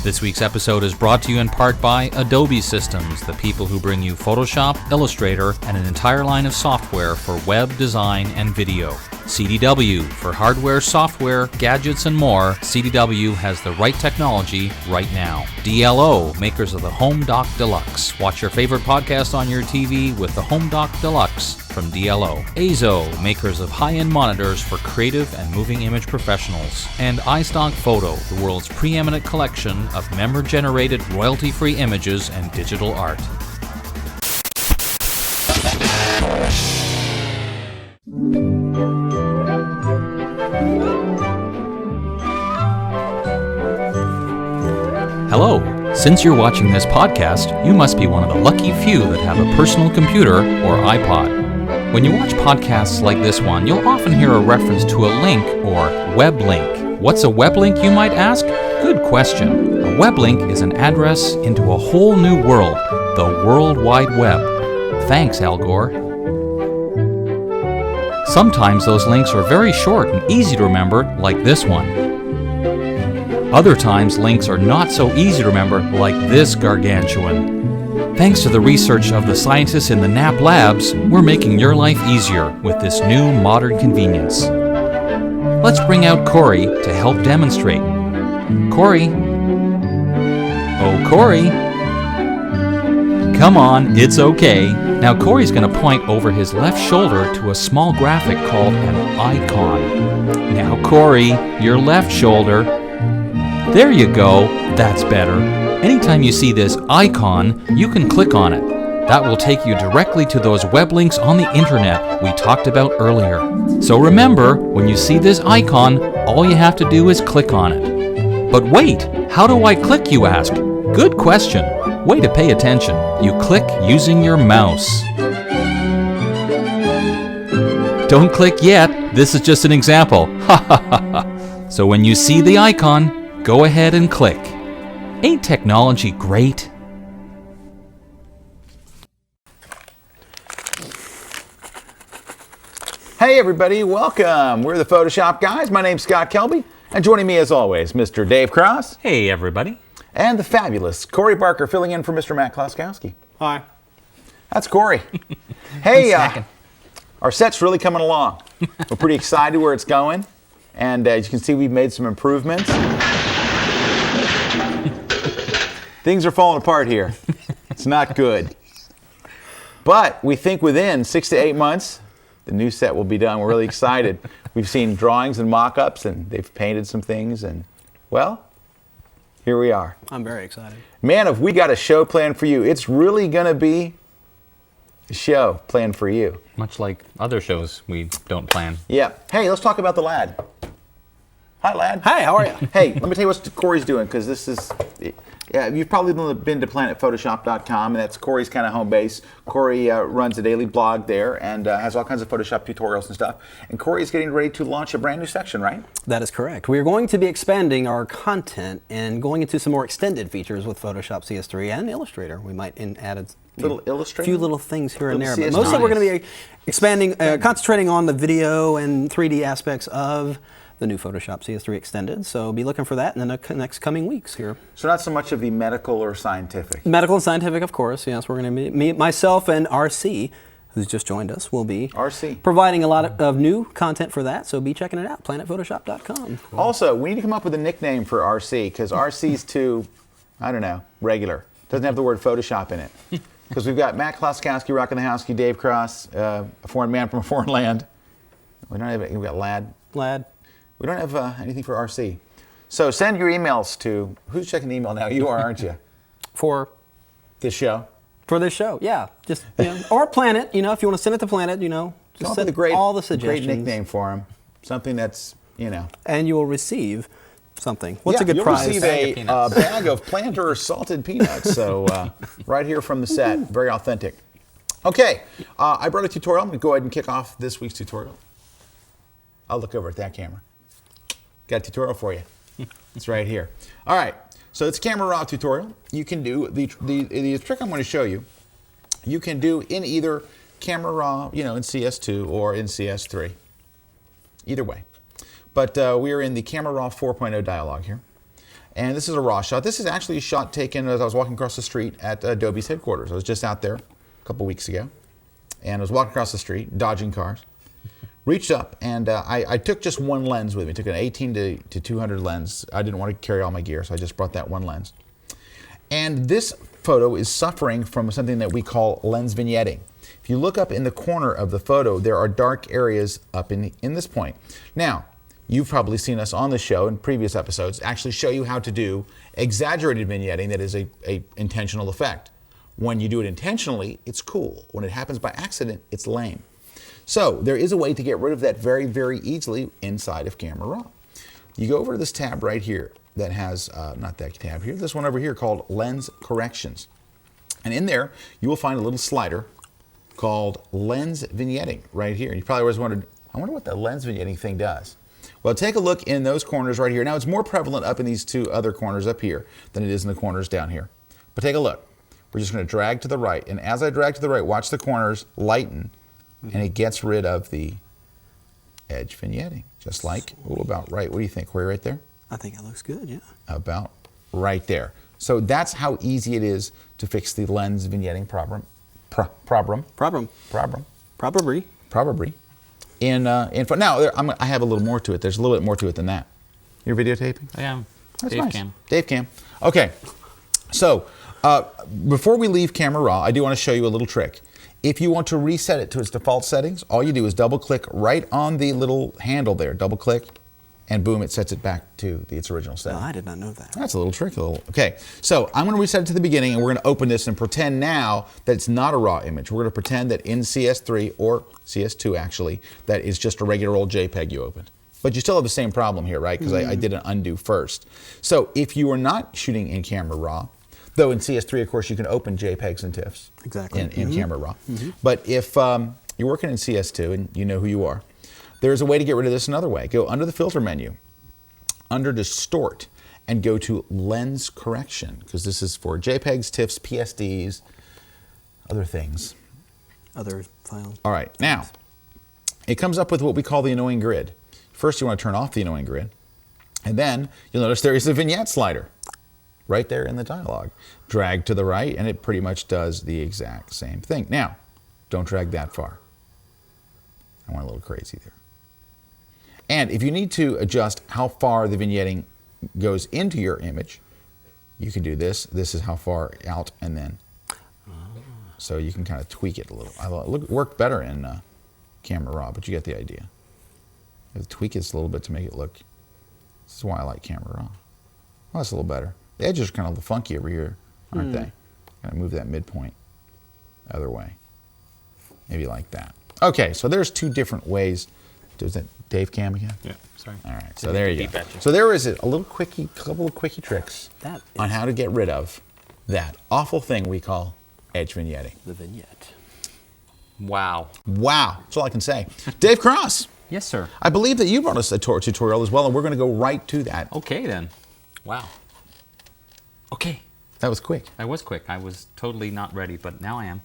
This week's episode is brought to you in part by Adobe Systems, the people who bring you Photoshop, Illustrator, and an entire line of software for web design and video. CDW, for hardware, software, gadgets, and more, CDW has the right technology right now. DLO, makers of the Home Dock Deluxe. Watch your favorite podcast on your TV with the Home Dock Deluxe from DLO. Azo, makers of high-end monitors for creative and moving image professionals. And iStock Photo, the world's preeminent collection of member-generated royalty-free images and digital art. Hello. Since you're watching this podcast, you must be one of the lucky few that have a personal computer or iPod. When you watch podcasts like this one, you'll often hear a reference to a link or web link. What's a web link, you might ask? Good question. A web link is an address into a whole new world, the World Wide Web. Thanks, Al Gore. Sometimes those links are very short and easy to remember, like this one. Other times, links are not so easy to remember, like this gargantuan. Thanks to the research of the scientists in the NAP labs, we're making your life easier with this new modern convenience. Let's bring out Corey to help demonstrate. Corey? Oh, Corey? Come on, it's okay. Now Corey's going to point over his left shoulder to a small graphic called an icon. Now Corey, your left shoulder. There you go, that's better. Anytime you see this icon, you can click on it. That will take you directly to those web links on the internet we talked about earlier. So remember, when you see this icon, all you have to do is click on it. But wait, how do I click, you ask? Good question. Way to pay attention. You click using your mouse. Don't click yet, this is just an example. Ha ha ha ha. So when you see the icon, go ahead and click. Ain't technology great? Hey everybody, welcome. We're the Photoshop guys. My name's Scott Kelby, and joining me as always, Mr. Dave Cross. Hey everybody. And the fabulous Corey Barker filling in for Mr. Matt Kloskowski. Hi. That's Corey. Hey, our set's really coming along. We're pretty excited where it's going, and as you can see, we've made some improvements. Things are falling apart here. It's not good. But we think within 6 to 8 months, the new set will be done. We're really excited. We've seen drawings and mock-ups, and they've painted some things, and, well, here we are. I'm very excited. Man, have we got a show planned for you. It's really going to be a show planned for you. Much like other shows we don't plan. Yeah. Hey, let's talk about the lad. Hi, lad. Hi, how are you? Hey, let me tell you what Corey's doing, because this is... Yeah, you've probably been to planetphotoshop.com, and that's Corey's kind of home base. Corey runs a daily blog there and has all kinds of Photoshop tutorials and stuff. And Corey is getting ready to launch a brand new section, right? That is correct. We are going to be expanding our content and going into some more extended features with Photoshop CS3 and Illustrator. We might add a few little things here and there. But mostly we're going to be expanding, concentrating on the video and 3D aspects of the new Photoshop CS3 Extended, so be looking for that in the next coming weeks here. So not so much of the medical or scientific? Medical and scientific, of course, yes. We're going to be, myself and RC, who's just joined us, will be providing a lot of new content for that, so be checking it out, planetphotoshop.com. Cool. Also, we need to come up with a nickname for RC, because RC's too, I don't know, regular. Doesn't have the word Photoshop in it. Because we've got Matt Kloskowski, rocking the house, Dave Cross, a foreign man from a foreign land. We don't have, we've got Lad. We don't have anything for RC. So send your emails to, who's checking the email now? You are, aren't you? For this show? For this show, yeah. Just, or Planet, if you want to send it to Planet, just send all the suggestions. Great nickname for him. Something that's, And you will receive something. What's a good prize? You'll receive a bag of Planter salted peanuts. So right here from the set, very authentic. Okay, I brought a tutorial. I'm going to go ahead and kick off this week's tutorial. I'll look over at that camera. Got a tutorial for you. It's right here. All right, so it's camera raw tutorial. You can do the trick I'm going to show you. You can do in either camera raw, in CS2 or in CS3. Either way. But we are in the camera raw 4.0 dialog here. And this is a raw shot. This is actually a shot taken as I was walking across the street at Adobe's headquarters. I was just out there a couple weeks ago, and I was walking across the street, dodging cars. Reached up, and I took just one lens with me. I took an 18 to 200 lens. I didn't want to carry all my gear, so I just brought that one lens. And this photo is suffering from something that we call lens vignetting. If you look up in the corner of the photo, there are dark areas up in this point. Now, you've probably seen us on the show in previous episodes actually show you how to do exaggerated vignetting that is a intentional effect. When you do it intentionally, it's cool. When it happens by accident, it's lame. So there is a way to get rid of that very, very easily inside of Camera Raw. You go over to this tab right here that has, not that tab here, this one over here called Lens Corrections. And in there, you will find a little slider called Lens Vignetting right here. You probably always wondered, I wonder what the lens vignetting thing does. Well, take a look in those corners right here. Now, it's more prevalent up in these two other corners up here than it is in the corners down here. But take a look. We're just going to drag to the right. And as I drag to the right, watch the corners lighten, and it gets rid of the edge vignetting, just like, about right. What do you think, Corey, right there? I think it looks good, yeah. About right there. So that's how easy it is to fix the lens vignetting problem. Probably. Now, I have a little more to it. There's a little bit more to it than that. You're videotaping? I am. That's Dave nice. Cam. Dave Cam. Okay. So before we leave Camera Raw, I do want to show you a little trick. If you want to reset it to its default settings, all you do is double click right on the little handle there. Double click, and boom, it sets it back to its original setting. No, I did not know that. That's a little trick. Okay, so I'm going to reset it to the beginning, and we're going to open this and pretend now that it's not a raw image. We're going to pretend that in CS3 or CS2 actually, that is just a regular old JPEG you opened. But you still have the same problem here, right? Because I did an undo first. So if you are not shooting in Camera Raw, though in CS3, of course, you can open JPEGs and TIFFs in Camera Raw. But if you're working in CS2 and you know who you are, there's a way to get rid of this another way. Go under the filter menu, under Distort, and go to Lens Correction, because this is for JPEGs, TIFFs, PSDs, other things. Other files. All right, now, it comes up with what we call the annoying grid. First, you want to turn off the annoying grid, and then you'll notice there is a vignette slider right there in the dialog. Drag to the right, and it pretty much does the exact same thing. Now, don't drag that far. I went a little crazy there. And if you need to adjust how far the vignetting goes into your image, you can do this. This is how far out, and then. So you can kind of tweak it a little. It worked better in Camera Raw, but you get the idea. You tweak it a little bit to make it look. This is why I like Camera Raw. Well, that's a little better. The edges are kind of a little funky over here, aren't they? Kind of move that midpoint the other way. Maybe like that. Okay, so there's two different ways. Is that Dave Cam again? Yeah, sorry. All right, so there you go. So there is a couple of quickie tricks on how to get rid of that awful thing we call edge vignetting. The vignette. Wow. Wow, that's all I can say. Dave Cross. Yes, sir. I believe that you brought us a tutorial as well, and we're going to go right to that. Okay, then. Wow. Okay. That was quick. I was quick. I was totally not ready, but now I am.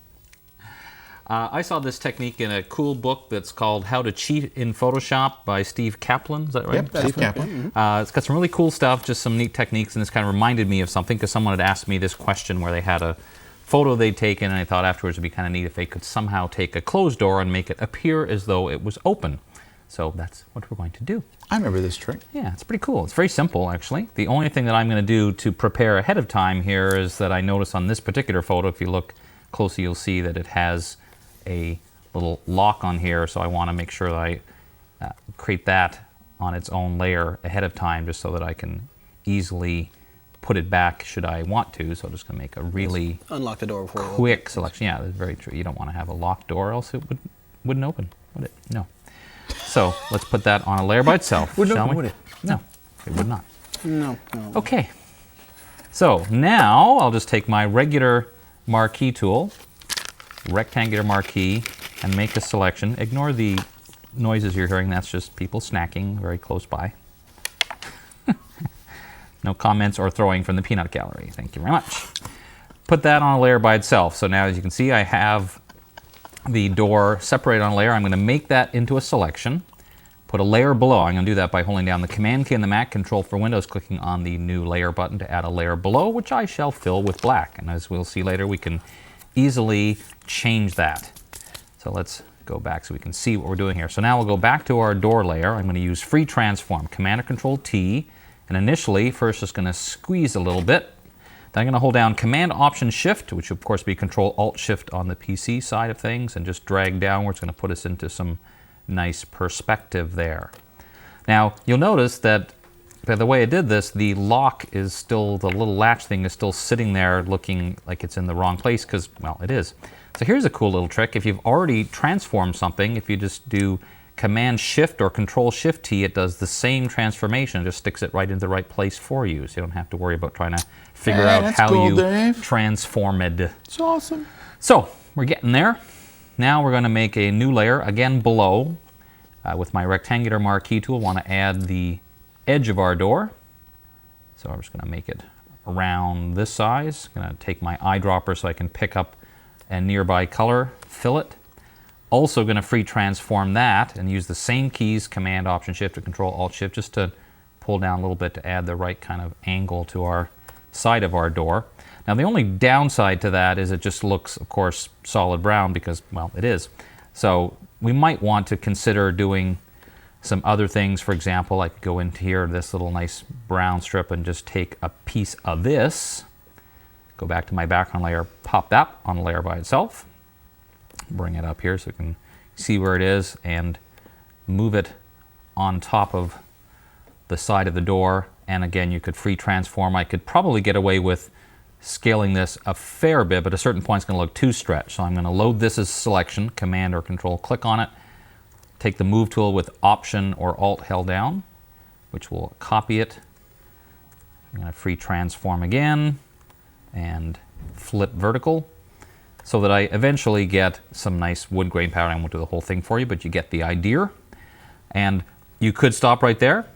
I saw this technique in a cool book that's called How to Cheat in Photoshop by Steve Kaplan. Is that right? Yep, Steve Kaplan. It's got some really cool stuff, just some neat techniques, and this kind of reminded me of something because someone had asked me this question where they had a photo they'd taken, and I thought afterwards it'd be kind of neat if they could somehow take a closed door and make it appear as though it was open. So that's what we're going to do. I remember this trick. Yeah, it's pretty cool. It's very simple, actually. The only thing that I'm going to do to prepare ahead of time here is that I notice on this particular photo, if you look closely, you'll see that it has a little lock on here, so I want to make sure that I create that on its own layer ahead of time just so that I can easily put it back should I want to. So I'm just going to make a really unlock the door before quick selection. Yeah, that's very true. You don't want to have a locked door, else it wouldn't open, would it? No. So let's put that on a layer by itself, shall we? Would it? No, it would not. No. Okay. So now I'll just take my regular marquee tool, rectangular marquee, and make a selection. Ignore the noises you're hearing. That's just people snacking very close by. No comments or throwing from the peanut gallery. Thank you very much. Put that on a layer by itself. So now, as you can see, I have the door separated on a layer. I'm going to make that into a selection. put a layer below. I'm going to do that by holding down the Command key on the Mac, Control for Windows, clicking on the New Layer button to add a layer below, which I shall fill with black. And as we'll see later, we can easily change that. So let's go back so we can see what we're doing here. So now we'll go back to our door layer. I'm going to use Free Transform, Command or Control T, and initially, first just going to squeeze a little bit. Then I'm going to hold down Command Option Shift, which would of course be Control Alt Shift on the PC side of things, and just drag downwards. It's going to put us into some nice perspective there. Now you'll notice that by the way I did this, the lock is still, the little latch thing is still sitting there looking like it's in the wrong place because, well, it is. So here's a cool little trick. If you've already transformed something, if you just do Command Shift or Control Shift T, it does the same transformation. It just sticks it right into the right place for you. So you don't have to worry about trying to figure out how you transform it. It's awesome. So we're getting there. Now we're going to make a new layer, again below. With my rectangular marquee tool, I want to add the edge of our door. So I'm just going to make it around this size. I'm going to take my eyedropper so I can pick up a nearby color, fill it. Also going to free transform that and use the same keys, Command, Option, Shift, or Control, Alt, Shift, just to pull down a little bit to add the right kind of angle to our side of our door. Now the only downside to that is it just looks, of course, solid brown because, well, it is. So we might want to consider doing some other things. For example, I could go into here, this little nice brown strip, and just take a piece of this, go back to my background layer, pop that on a layer by itself, bring it up here so you can see where it is, and move it on top of the side of the door. And again, you could free transform. I could probably get away with scaling this a fair bit, but at a certain point it's going to look too stretched. So I'm going to load this as selection, Command or Control, click on it, take the Move tool with Option or Alt held down, which will copy it. I'm going to free transform again and flip vertical so that I eventually get some nice wood grain pattern. I won't do the whole thing for you, but you get the idea. And you could stop right there,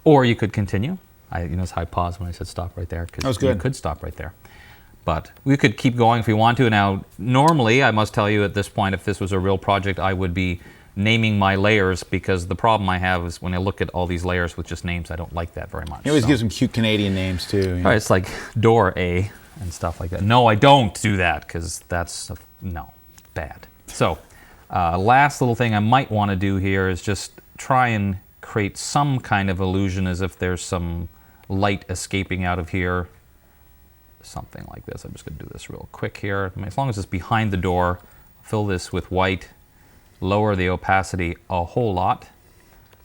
or you could continue. You notice how I paused when I said stop right there, because you could stop right there. But we could keep going if we want to. Now, normally, I must tell you at this point, if this was a real project, I would be naming my layers, because the problem I have is when I look at all these layers with just names, I don't like that very much. He always gives them cute Canadian names, too. Right, it's like Door A and stuff like that. No, I don't do that, because that's, no, bad. So, last little thing I might want to do here is just try and create some kind of illusion as if there's some light escaping out of here. Something like this. I'm just going to do this real quick here. I mean, as long as it's behind the door, fill this with white, lower the opacity a whole lot,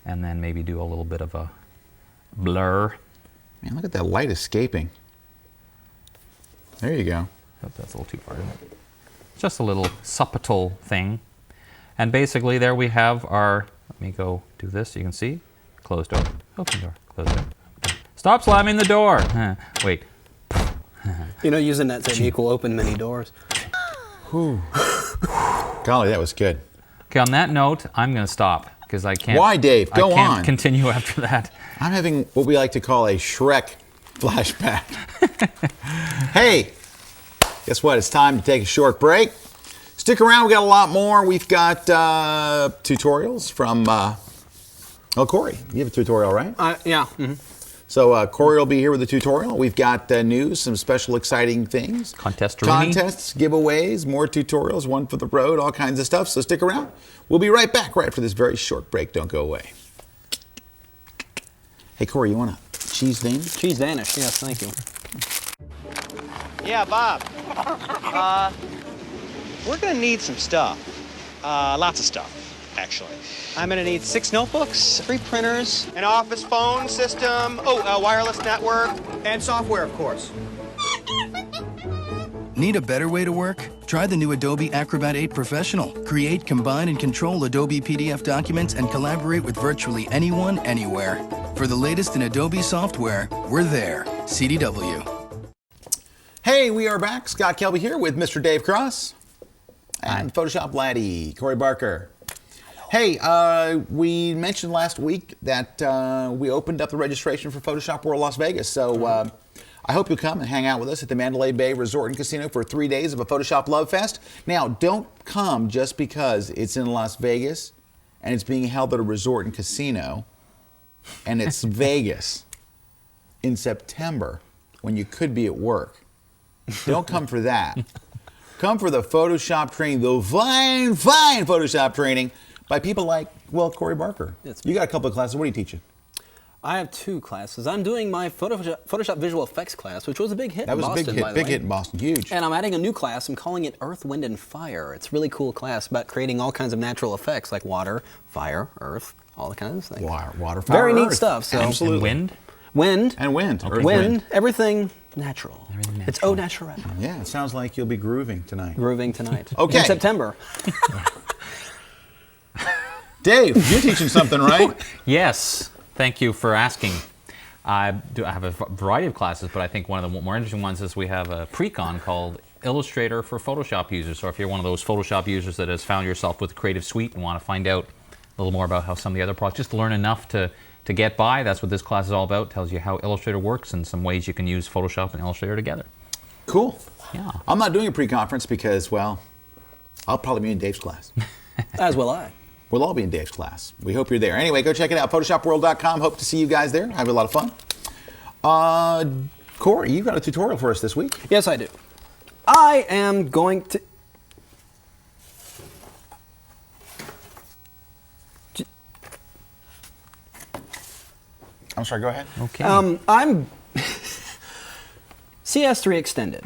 and then maybe do a little bit of a blur. Man, look at that light escaping. There you go. Oh, that's a little too far, isn't it? Just a little subtle thing. And basically there we have our, let me go do this so you can see. Closed door, open door, closed door. Stop slamming the door. Wait. You know, using that technique will open many doors. Whew. Golly, that was good. Okay, on that note, I'm going to stop because I can't. Why, Dave? Go on. I can't continue after that. I'm having what we like to call a Shrek flashback. Hey, guess what? It's time to take a short break. Stick around. We got a lot more. We've got tutorials from. Corey, you have a tutorial, right? Yeah. Mm-hmm. So Corey will be here with a tutorial. We've got news, some special exciting things. Contests, giveaways, more tutorials, one for the road, all kinds of stuff. So stick around. We'll be right back right after this very short break. Don't go away. Hey, Corey, you want a cheese Danish? Cheese Danish, yes, thank you. Yeah, Bob. We're going to need some stuff. Lots of stuff, actually. I'm going to need 6 notebooks, 3 printers, an office phone system, a wireless network, and software, of course. Need a better way to work? Try the new Adobe Acrobat 8 Professional. Create, combine, and control Adobe PDF documents and collaborate with virtually anyone, anywhere. For the latest in Adobe software, we're there. CDW. Hey, we are back. Scott Kelby here with Mr. Dave Cross and Photoshop Laddie, Corey Barker. Hey, we mentioned last week that we opened up the registration for Photoshop World Las Vegas. So I hope you'll come and hang out with us at the Mandalay Bay Resort and Casino for 3 days of a Photoshop Love Fest. Now, don't come just because it's in Las Vegas and it's being held at a resort and casino, and it's Vegas in September when you could be at work. Don't come for that. Come for the Photoshop training, the fine Photoshop training by people like, well, Corey Barker. You got a couple of classes. What are you teaching? I have 2 classes. I'm doing my Photoshop Visual Effects class, which was a big hit in Boston. That was a big hit, big hit in Boston, huge. And I'm adding a new class. I'm calling it Earth, Wind, and Fire. It's a really cool class about creating all kinds of natural effects like water, fire, earth, all the kinds of things. Water, fire, very neat earth. stuff. So. Absolutely. And wind? Wind. And wind. Okay. Wind. Everything natural. It's au naturel. Yeah, it sounds like you'll be grooving tonight. Grooving tonight. Okay. In September. Dave, you're teaching something, right? Yes. Thank you for asking. I have a variety of classes, but I think one of the more interesting ones is we have a pre-con called Illustrator for Photoshop users. So if you're one of those Photoshop users that has found yourself with Creative Suite and want to find out a little more about how some of the other products, just learn enough to get by, that's what this class is all about. Tells you how Illustrator works and some ways you can use Photoshop and Illustrator together. Cool. Yeah. I'm not doing a pre-conference because, well, I'll probably be in Dave's class. As will I. We'll all be in Dave's class. We hope you're there. Anyway, go check it out, photoshopworld.com. Hope to see you guys there. Have a lot of fun. Corey, you've got a tutorial for us this week. Yes, I do. I am going to... I'm sorry, go ahead. Okay. I'm... CS3 Extended.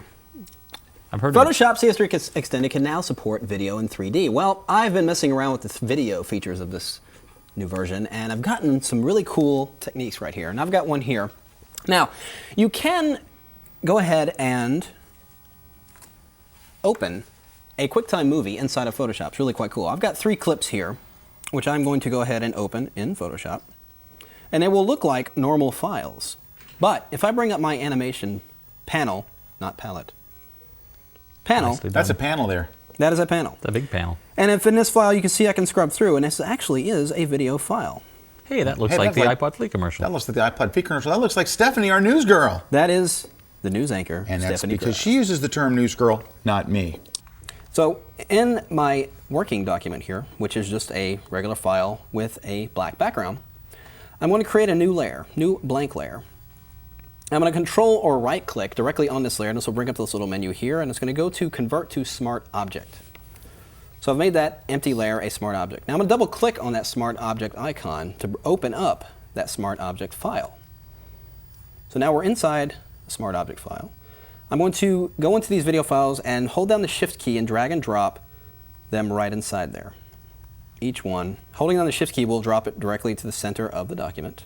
I've heard of it. Photoshop CS3 Extended can now support video in 3D. Well, I've been messing around with the video features of this new version, and I've gotten some really cool techniques right here. And I've got one here. Now, you can go ahead and open a QuickTime movie inside of Photoshop. It's really quite cool. I've got 3 clips here, which I'm going to go ahead and open in Photoshop. And they will look like normal files. But if I bring up my animation panel, not palette, panel. That's a panel there. That is a panel. It's a big panel. And if in this file you can see I can scrub through, and this actually is a video file. Hey, that looks like the iPod Flea commercial. That looks like the iPod Flea commercial. That looks like Stephanie, our news girl. That is the news anchor, And that's Stephanie because Graff. she uses the term news girl, not me. So in my working document here, which is just a regular file with a black background, I'm going to create a new layer, new blank layer. I'm going to control or right click directly on this layer, and this will bring up this little menu here, and it's going to go to Convert to Smart Object. So I've made that empty layer a smart object. Now I'm going to double click on that smart object icon to open up that smart object file. So now we're inside the smart object file. I'm going to go into these video files and hold down the Shift key and drag and drop them right inside there. Each one. Holding down the Shift key will drop it directly to the center of the document.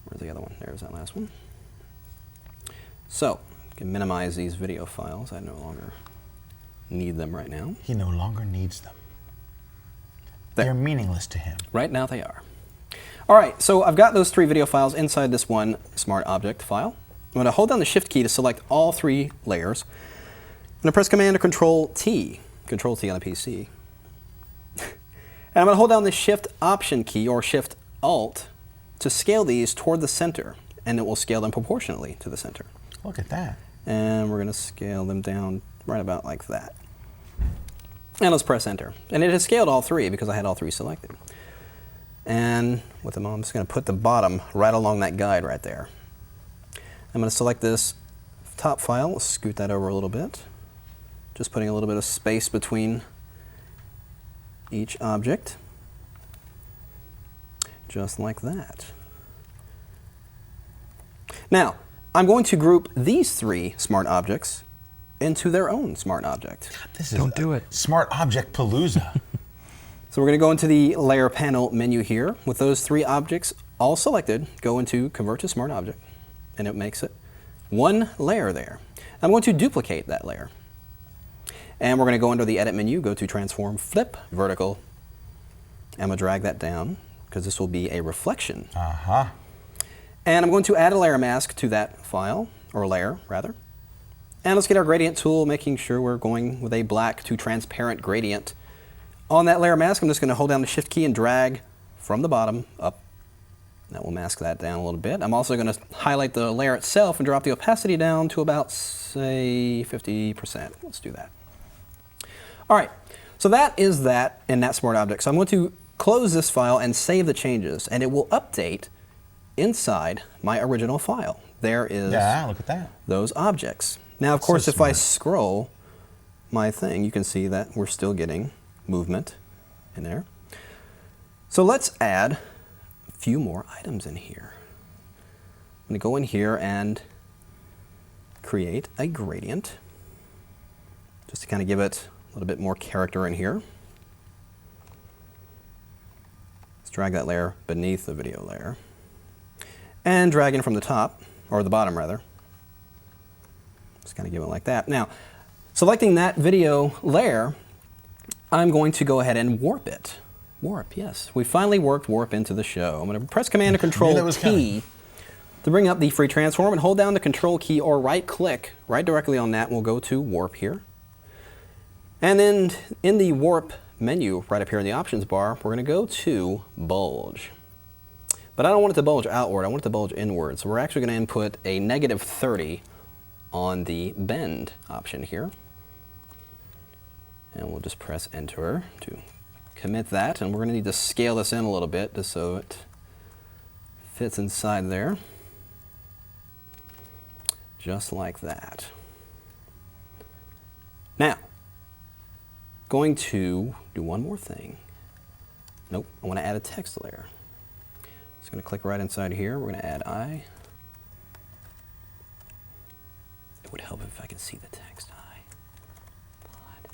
Where's the other one? There's that last one. So, I can minimize these video files. I no longer need them right now. He no longer needs them. There. They're meaningless to him. Right now they are. All right, so I've got those 3 video files inside this one smart object file. I'm going to hold down the Shift key to select all 3 layers. I'm going to press Command or Control T on the PC. And I'm going to hold down the Shift Option key or Shift Alt to scale these toward the center, and it will scale them proportionately to the center. Look at that. And we're going to scale them down right about like that. And let's press Enter. And it has scaled all 3 because I had all 3 selected. And with them on, I'm just going to put the bottom right along that guide right there. I'm going to select this top file. Let's scoot that over a little bit. Just putting a little bit of space between each object. Just like that. Now, I'm going to group these 3 smart objects into their own smart object. Don't do it. Smart object palooza. So we're going to go into the layer panel menu here. With those 3 objects all selected, go into Convert to Smart Object, and it makes it one layer there. I'm going to duplicate that layer. And we're going to go under the Edit menu, go to Transform, Flip, Vertical. I'm going to drag that down because this will be a reflection. And I'm going to add a layer mask to that file, or layer rather. And let's get our gradient tool, making sure we're going with a black to transparent gradient. On that layer mask, I'm just going to hold down the Shift key and drag from the bottom up. That will mask that down a little bit. I'm also going to highlight the layer itself and drop the opacity down to about, say, 50%. Let's do that. All right, So that is that in that smart object. So I'm going to close this file and save the changes, and it will update inside my original file. There is look at that. Those objects. Now, of course, if I scroll my thing, you can see that we're still getting movement in there. So let's add a few more items in here. I'm going to go in here and create a gradient, just to kind of give it a little bit more character in here. Let's drag that layer beneath the video layer and drag in from the top, or the bottom rather. Just kind of give it like that. Now, selecting that video layer, I'm going to go ahead and warp it. Warp, yes. We finally worked warp into the show. I'm going to press Command and Control T to bring up the free transform, and hold down the Control key or right click right directly on that. We'll go to warp here. And then in the warp menu right up here in the options bar, we're going to go to bulge. But I don't want it to bulge outward, I want it to bulge inward. So we're actually going to input a -30 on the bend option here. And we'll just press enter to commit that. And we're going to need to scale this in a little bit just so it fits inside there. Just like that. Now, going to do one more thing. Nope, I want to add a text layer. Just going to click right inside here. We're going to add I. It would help if I could see the text I. Pod.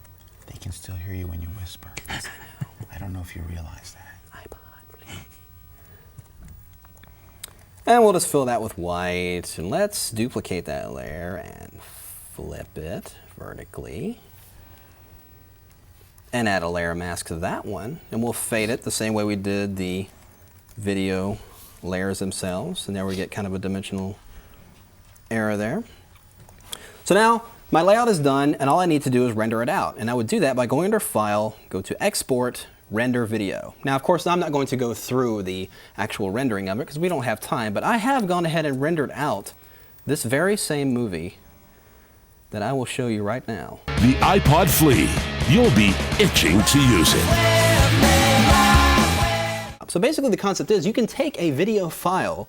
They can still hear you when you whisper. Yes, I know. I don't know if you realize that. iPod, please. And we'll just fill that with white. And let's duplicate that layer and flip it vertically. And add a layer mask to that one. And we'll fade it the same way we did the video layers themselves. And there we get kind of a dimensional error there. So now my layout is done, and all I need to do is render it out. And I would do that by going under File, go to Export, Render Video. Now, of course, I'm not going to go through the actual rendering of it because we don't have time, but I have gone ahead and rendered out this very same movie that I will show you right now. The iPod Flea. You'll be itching to use it. So basically the concept is you can take a video file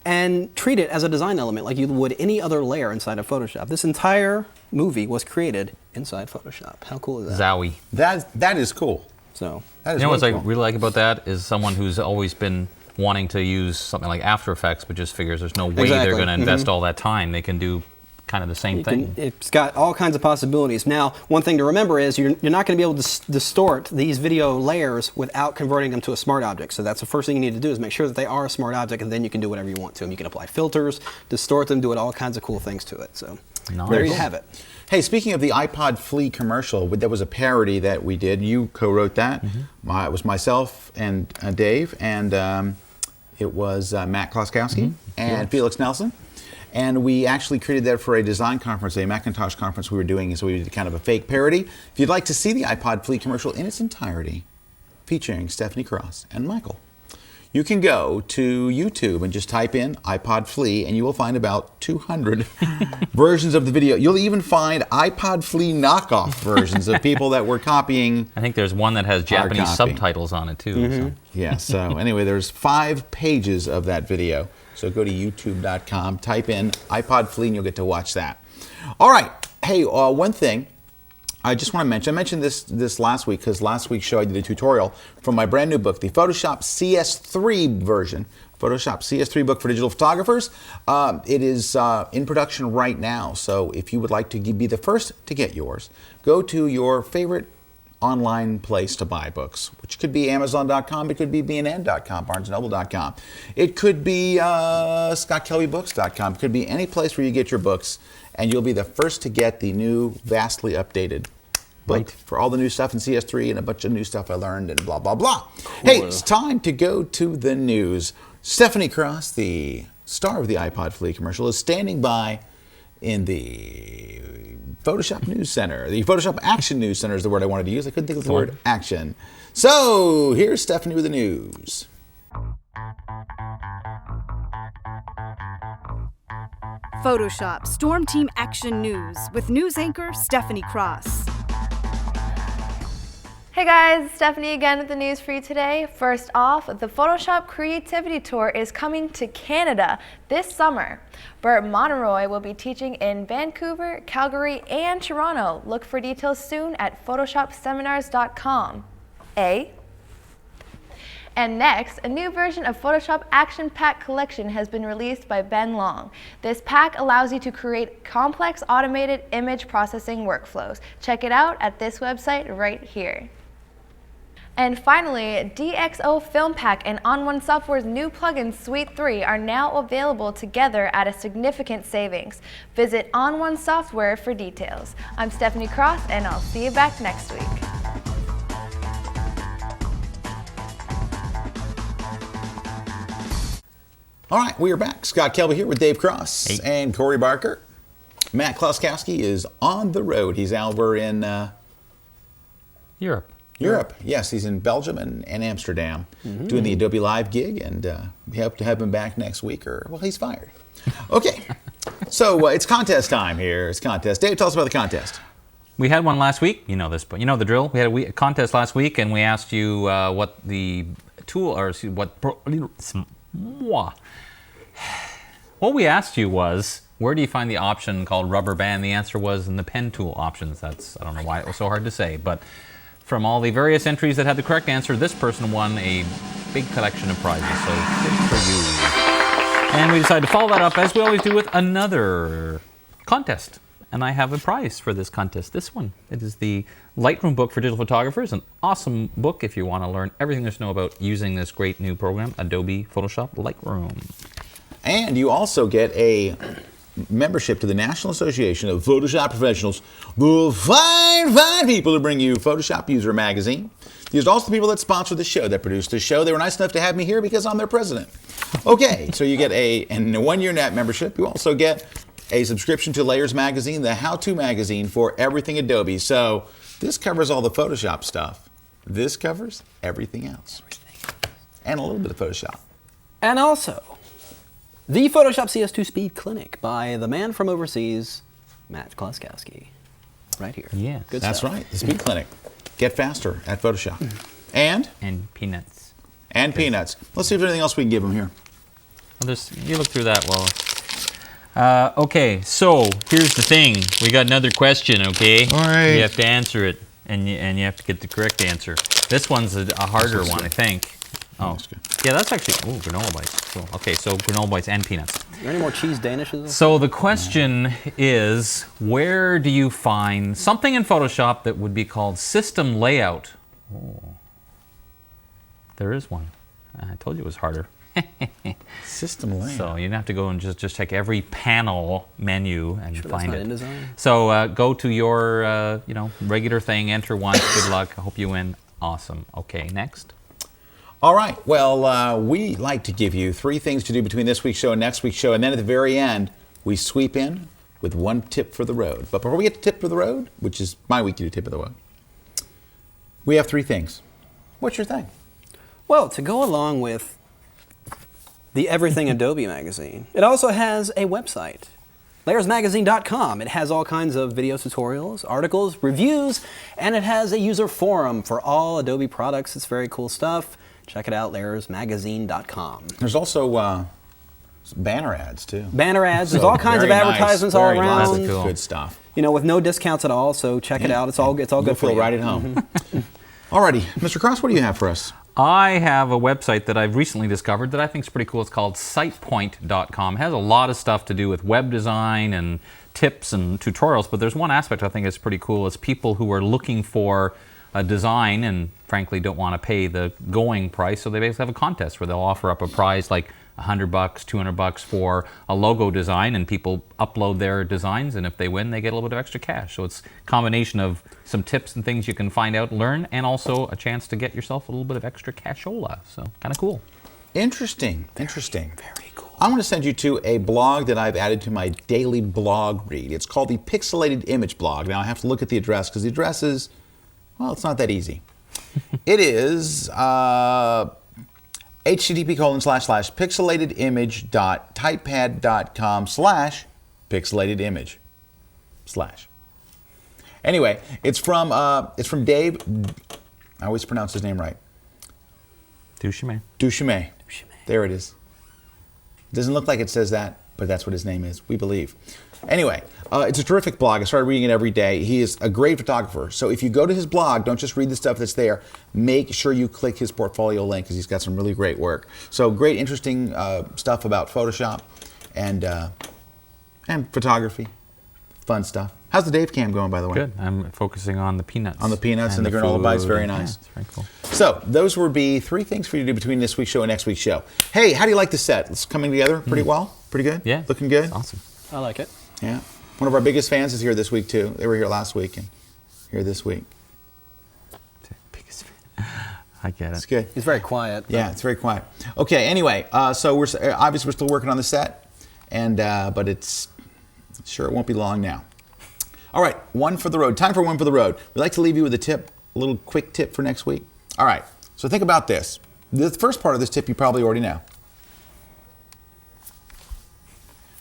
and treat it as a design element like you would any other layer inside of Photoshop. This entire movie was created inside Photoshop. How cool is that? Zowie. That is cool. So That is You know what I cool. really like about that is someone who's always been wanting to use something like After Effects, but just figures there's no way they're going to invest all that time. They can do kind of the same thing. It's got all kinds of possibilities. Now, one thing to remember is you're not going to be able to distort these video layers without converting them to a smart object. So that's the first thing you need to do is make sure that they are a smart object, and then you can do whatever you want to them. You can apply filters, distort them, do all kinds of cool things to it. So there you have it. Hey, speaking of the iPod Flea commercial, there was a parody that we did. You co-wrote that. It was myself and Dave, and it was Matt Kloskowski and Felix Nelson. And we actually created that for a design conference, a Macintosh conference we were doing, so we did kind of a fake parody. If you'd like to see the iPod Flea commercial in its entirety, featuring Stephanie Cross and Michael, you can go to YouTube and just type in iPod Flea, and you will find about 200 versions of the video. You'll even find iPod Flea knockoff versions of people that were copying. I think there's one that has Japanese subtitles on it too. So. Yeah, so anyway, there's 5 pages of that video. So go to youtube.com, type in iPod Flea, and you'll get to watch that. All right. Hey, one thing I just want to mention. I mentioned this last week because last week's show I did a tutorial from my brand new book, the Photoshop CS3 version, Photoshop CS3 book for digital photographers. It is in production right now. So if you would like to be the first to get yours, go to your favorite online place to buy books, which could be Amazon.com, it could be BNN.com, BarnesandNoble.com, it could be ScottKelbyBooks.com, it could be any place where you get your books, and you'll be the first to get the new, vastly updated book for all the new stuff in CS3 and a bunch of new stuff I learned and blah, blah, blah. Cool. Hey, it's time to go to the news. Stephanie Cross, the star of the iPod Flea commercial, is standing by in the Photoshop News Center. The Photoshop Action News Center is the word I wanted to use. I couldn't think of the word action. So here's Stephanie with the news. Photoshop Storm Team Action News with news anchor Stephanie Cross. Hey guys, Stephanie again with the news for you today. First off, the Photoshop Creativity Tour is coming to Canada this summer. Bert Monroy will be teaching in Vancouver, Calgary, and Toronto. Look for details soon at photoshopseminars.com. And next, a new version of Photoshop Action Pack Collection has been released by Ben Long. This pack allows you to create complex automated image processing workflows. Check it out at this website right here. And finally, DxO Film Pack and On1 Software's new plugin Suite 3 are now available together at a significant savings. Visit On1 Software for details. I'm Stephanie Cross, and I'll see you back next week. All right, we are back. Scott Kelby here with Dave Cross and Corey Barker. Matt Kloskowski is on the road. He's over in Europe. Yes, he's in Belgium and Amsterdam doing the Adobe Live gig, and we hope to have him back next week, or, well, he's fired. Okay, so it's contest time here. It's contest. Dave, tell us about the contest. We had one last week. You know this, but you know the drill. We had a contest last week, and we asked you what the tool, or what we asked you was, where do you find the option called rubber band? The answer was in the pen tool options. I don't know why it was so hard to say, but from all the various entries that had the correct answer, this person won a big collection of prizes, so good for you. And we decided to follow that up, as we always do, with another contest. And I have a prize for this contest, this one. It is the Lightroom book for digital photographers, an awesome book if you want to learn everything there's to know about using this great new program, Adobe Photoshop Lightroom. And you also get a membership to the National Association of Photoshop Professionals, the fine people who bring you Photoshop User Magazine. These are also the people that sponsor the show, that produce the show. They were nice enough to have me here because I'm their president. Okay, so you get a 1-year net membership. You also get a subscription to Layers Magazine, the how-to magazine for everything Adobe. So this covers all the Photoshop stuff. This covers everything else. And a little bit of Photoshop. And also, the Photoshop CS2 Speed Clinic by the man from overseas, Matt Kloskowski. Right here. Yeah, good That's stuff. right, the Speed Clinic. Get faster at Photoshop. And peanuts. And peanuts. Let's see if there's anything else we can give them here. Well, you look through that, Wallace. Okay, so here's the thing. We got another question, okay? All right. You have to answer it, and you have to get the correct answer. This one's a harder one, I think. Oh, yeah, that's actually, granola bites. Cool. Okay, so granola bites and peanuts. Are there any more cheese danishes? So the question is, where do you find something in Photoshop that would be called system layout? Oh, there is one. I told you it was harder. System layout. So you'd have to go and just check every panel menu and find it. InDesign? So go to your regular thing, enter once, good luck, I hope you win. Awesome. Okay, next. All right, well, we like to give you 3 things to do between this week's show and next week's show, and then at the very end, we sweep in with 1 tip for the road. But before we get to tip for the road, which is my weekly tip of the road, we have 3 things. What's your thing? Well, to go along with the Everything Adobe magazine, it also has a website, layersmagazine.com. It has all kinds of video tutorials, articles, reviews, and it has a user forum for all Adobe products. It's very cool stuff. Check it out, layersmagazine.com. There's also banner ads, too. Banner ads. There's all kinds of advertisements all around. Lots of good stuff. You know, with no discounts at all, so check it out. It's all good for you. You'll feel right at home. Alrighty, Mr. Cross, what do you have for us? I have a website that I've recently discovered that I think is pretty cool. It's called SitePoint.com. It has a lot of stuff to do with web design and tips and tutorials, but there's one aspect I think is pretty cool. It's people who are looking for a design and frankly don't want to pay the going price, so they basically have a contest where they'll offer up a prize like $100, $200 for a logo design, and people upload their designs, and if they win, they get a little bit of extra cash. So it's a combination of some tips and things you can find out, learn, and also a chance to get yourself a little bit of extra cashola. So kind of cool. Interesting. Very cool. I'm going to send you to a blog that I've added to my daily blog read. It's called the Pixelated Image blog. Now I have to look at the address because the address is, well, it's not that easy. It is http://pixelatedimage.typepad.com/pixelatedimage/. Anyway, it's from Dave I always pronounce his name right. Duchemin. Duchemin. There it is. Doesn't look like it says that, but that's what his name is, we believe. Anyway, it's a terrific blog. I started reading it every day. He is a great photographer. So if you go to his blog, don't just read the stuff that's there. Make sure you click his portfolio link because he's got some really great work. So great, interesting stuff about Photoshop and photography. Fun stuff. How's the Dave cam going, by the way? Good. I'm focusing on the peanuts. On the peanuts and the granola bites. Very nice. Yeah, it's very cool. So those would be 3 things for you to do between this week's show and next week's show. Hey, how do you like the set? It's coming together pretty well? Pretty good? Yeah. Looking good? Awesome. I like it. Yeah. One of our biggest fans is here this week, too. They were here last week and here this week. Biggest fan. I get it. It's good. He's very quiet. Yeah, it's very quiet. Okay, anyway, so we're obviously we're still working on the set, and but it won't be long now. All right, one for the road. Time for one for the road. We'd like to leave you with a tip, a little quick tip for next week. All right, so think about this. The first part of this tip you probably already know.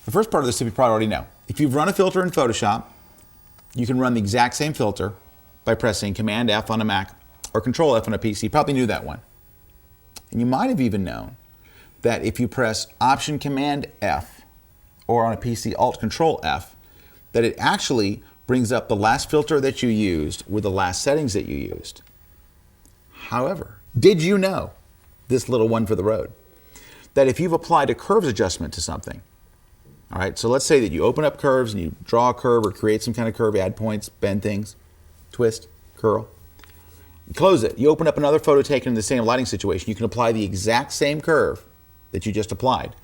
If you've run a filter in Photoshop, you can run the exact same filter by pressing Command F on a Mac or Control F on a PC. You probably knew that one. And you might have even known that if you press Option Command F or on a PC Alt Control F, that it actually brings up the last filter that you used with the last settings that you used. However, did you know, this little one for the road, that if you've applied a curves adjustment to something, all right, so let's say that you open up curves and you draw a curve or create some kind of curve, add points, bend things, twist, curl. You close it. You open up another photo taken in the same lighting situation. You can apply the exact same curve that you just applied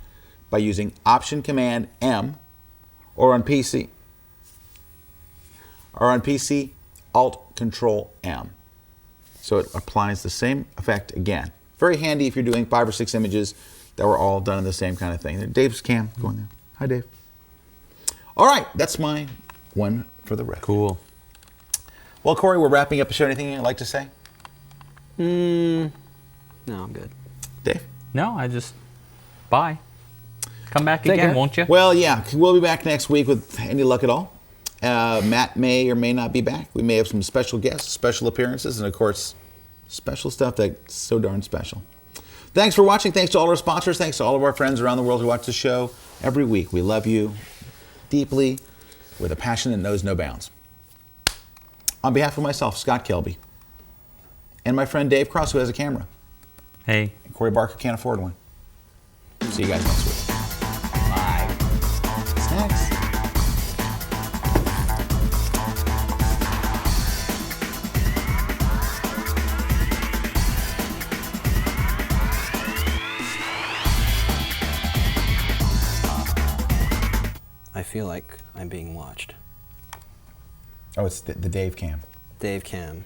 by using Option Command M or on PC Alt Control M. So it applies the same effect again. Very handy if you're doing 5 or 6 images that were all done in the same kind of thing. Dave's cam going there. Hi, Dave. All right, that's my one for the road. Cool. Well, Corey, we're wrapping up the show. Anything you'd like to say? No, I'm good. Dave? No, bye. Come back again, won't you? Well, yeah, we'll be back next week with any luck at all. Matt may or may not be back. We may have some special guests, special appearances, and of course, special stuff that's so darn special. Thanks for watching. Thanks to all our sponsors. Thanks to all of our friends around the world who watch the show every week. We love you deeply with a passion that knows no bounds. On behalf of myself, Scott Kelby, and my friend Dave Cross, who has a camera. Hey. And Corey Barker can't afford one. See you guys next week. Bye. Snacks. I feel like I'm being watched. Oh, it's the Dave cam. Dave cam.